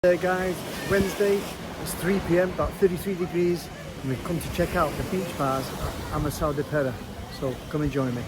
There guys, Wednesday, it's 3 p.m, about 33 degrees, and we've come to check out the beach bars at Armação de Pêra. So come and join me.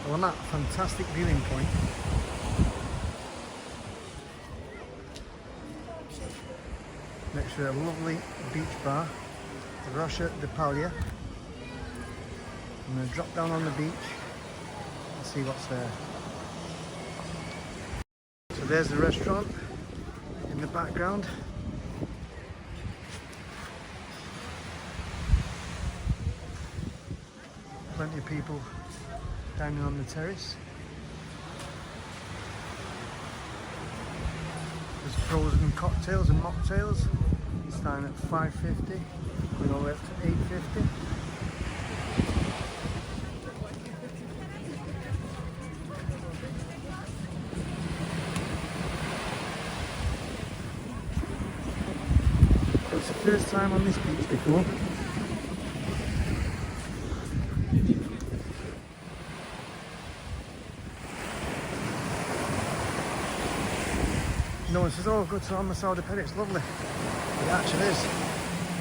Well, I'm at a fantastic viewing point. Next to a lovely beach bar, the Rocha de Palha. I'm going to drop down on the beach and see what's there. So there's the restaurant in the background. Plenty of people dining on the terrace. There's frozen cocktails and mocktails, starting at $5.50, going all the way up to $8.50. It's the first time on this beach before. No one says, oh, go to Armação de Pêra, it's lovely. It actually is.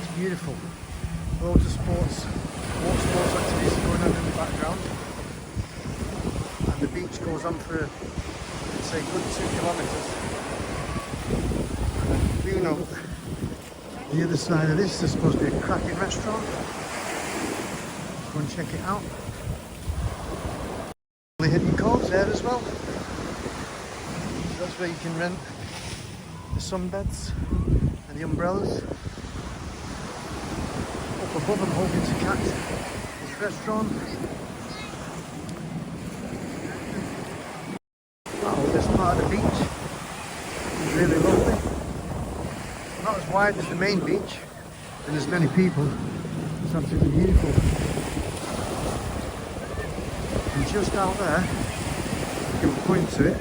It's beautiful. Loads of sports, water sports activities going on in the background. And the beach goes on for, let's say, good 2 kilometres. And you know, the other side of this, there's supposed to be a cracking restaurant. Go and check it out. The hidden coves there as well. So that's where you can rent the sunbeds and the umbrellas. Up above, I'm hoping to catch this restaurant. Wow, this part of the beach is really lovely. Not as wide as the main beach and as many people. It's absolutely beautiful. And just out there, I can point to it.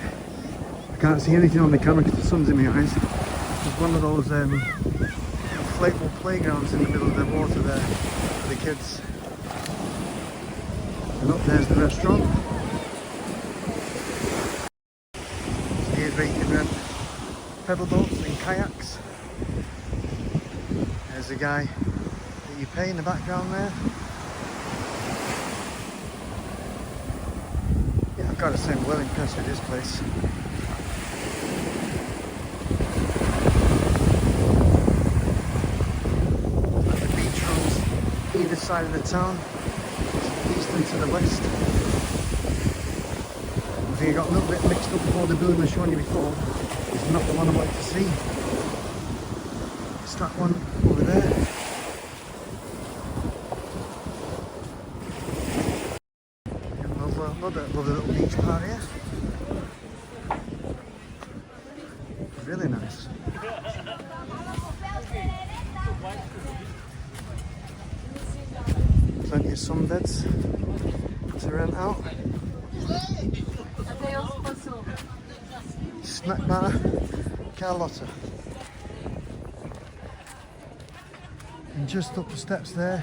I can't see anything on the camera because the sun's in my eyes. There's one of those inflatable playgrounds in the middle of the water there for the kids. And up there's the restaurant. So here's where you can rent pedal boats and kayaks. There's the guy that you pay in the background there. Yeah, I've got to say I'm well impressed with this place. The beach runs either side of the town, to the east and to the west. I think I got a little bit mixed up before the building I was showing you before. It's not the one I wanted to see. It's that one over there. Another lovely little beach part here. Really nice. Plenty of sunbeds to rent out. Snack bar, Carlotta. And just up the steps there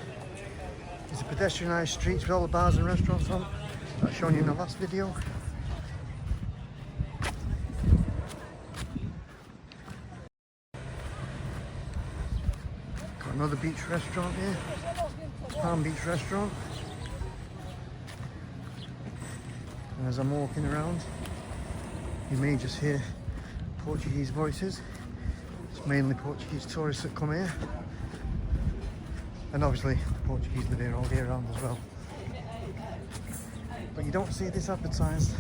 is a pedestrianised street with all the bars and restaurants on. I've shown you in the last video. Got another beach restaurant here, Palm Beach restaurant. And as I'm walking around, you may just hear Portuguese voices. It's mainly Portuguese tourists that come here. And obviously the Portuguese live here all year round as well. But you don't see this advertised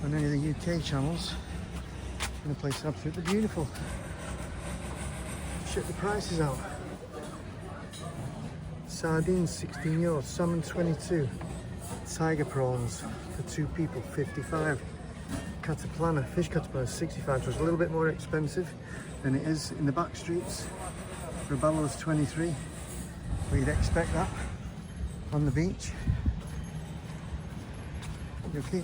on any of the UK channels. And the place is absolutely beautiful. Check the prices out. Sardines €16, salmon 22, tiger prawns for 2 people 55, cataplana, fish cataplana 65, so it's a little bit more expensive than it is in the back streets. Roballo's 23, but you'd expect that on the beach. Okay.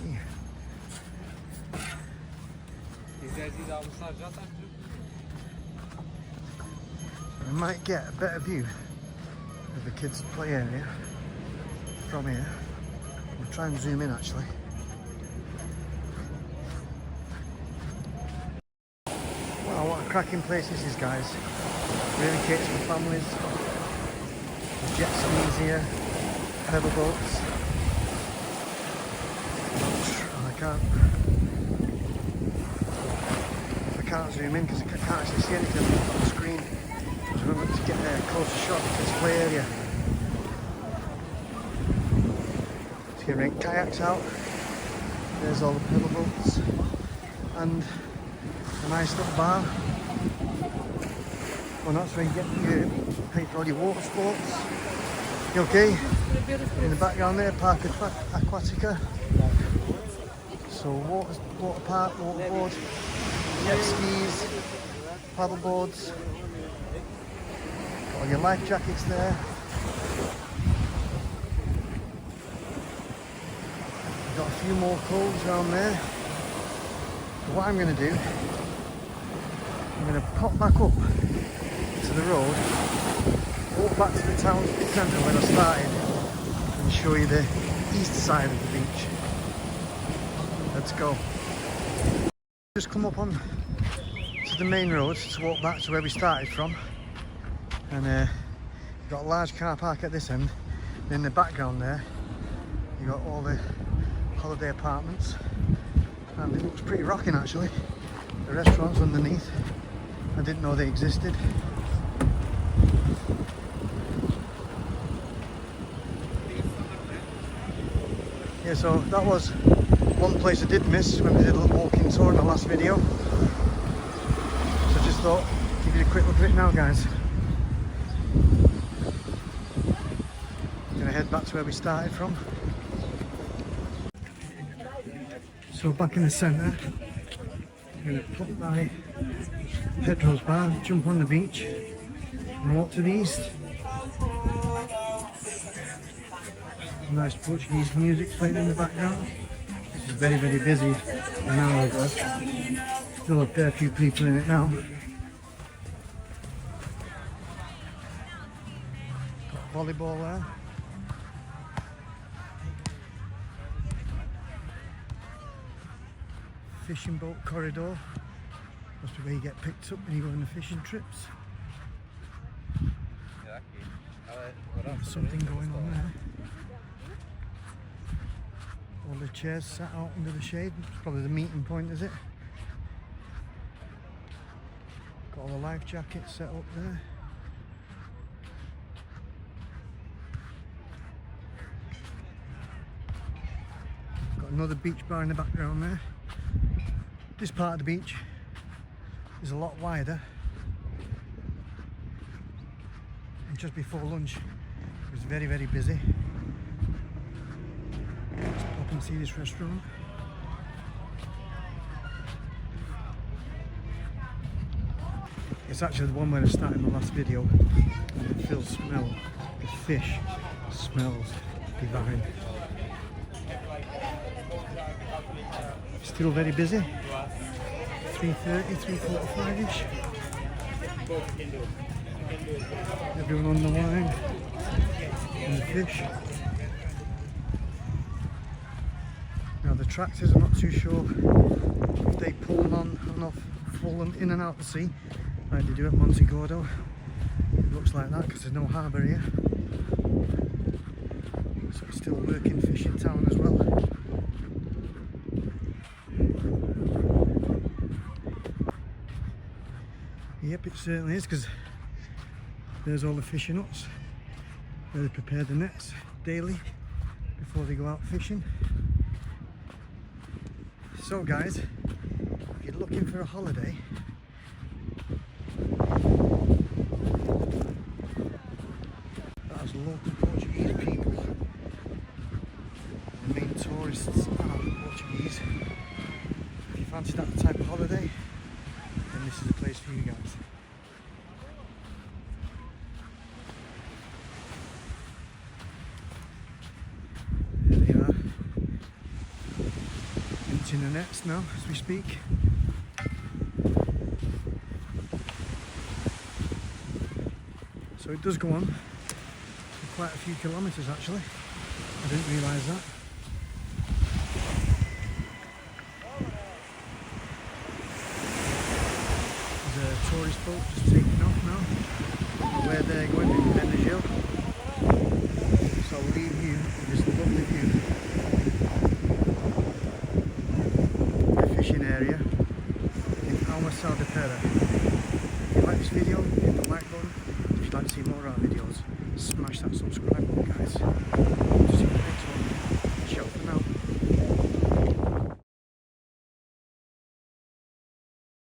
I might get a better view of the kids' play area from here. We'll try and zoom in actually. Oh, what a cracking place this is, guys. Really caters for families. Jet skis here, pedal boats. I can't zoom in because I can't actually see anything on the screen. So I'm going to get a closer shot of this play area. So you can rent kayaks out. There's all the pedal boats and a nice little bar. Well, that's where you get your pay for all your water sports. You okay? In the background there, Park Aquatica. So water park, waterboard, jet skis, paddle boards. Got all your life jackets there. Got a few more coves around there. So what I'm going to do, I'm going to pop back up to the road, walk back to the town centre where I started, and show you the east side of the beach. Let's go. Just come up on to the main road to walk back to where we started from, and you've got a large car park at this end. And in the background there, you've got all the holiday apartments, and it looks pretty rocking actually. The restaurants underneath, I didn't know they existed. Yeah, so that was one place I did miss when we did a little walking tour in the last video. So I just thought, give you a quick look at it now, guys. Gonna head back to where we started from. So back in the centre, I'm gonna put my Pedro's bar, jump on the beach, and walk to the east. Nice Portuguese music playing in the background. This is very, very busy an hour ago. Still a fair few people in it now. Got volleyball there. Fishing boat corridor. Must be where you get picked up when you go on the fishing trips. There's something going on there. All the chairs sat out under the shade. It's probably the meeting point, is it? Got all the life jackets set up there. Got another beach bar in the background there. This part of the beach is a lot wider. And just before lunch, it was very, very busy. Let's pop and see this restaurant. It's actually the one where I started in the last video, and the fill smell, the fish smells divine. Still very busy. 3:30, 3:45ish. Everyone on the line and the fish. Now the tractors, I'm not too sure if they pull on and off, pull them in and out the sea like they do at Montegordo. It looks like that because there's no harbour here. So it's still working fishing town as well. Yep, it certainly is, because there's all the fishing huts where they prepare the nets daily before they go out fishing. So guys, if you're looking for a holiday, that's local Portuguese people. The main tourists are Portuguese. If you fancy that type of holiday, then this is the place for you guys. There they are. Emptying the nets now as we speak. So it does go on for quite a few kilometres actually. I didn't realise that. There's tourist boat just taking off now. Where they're going in Energel. So I'll leave you with this lovely view. The fishing area in Armação de Pêra. If you like this video, hit the like button. If you'd like to see more of our videos, smash that subscribe button, guys.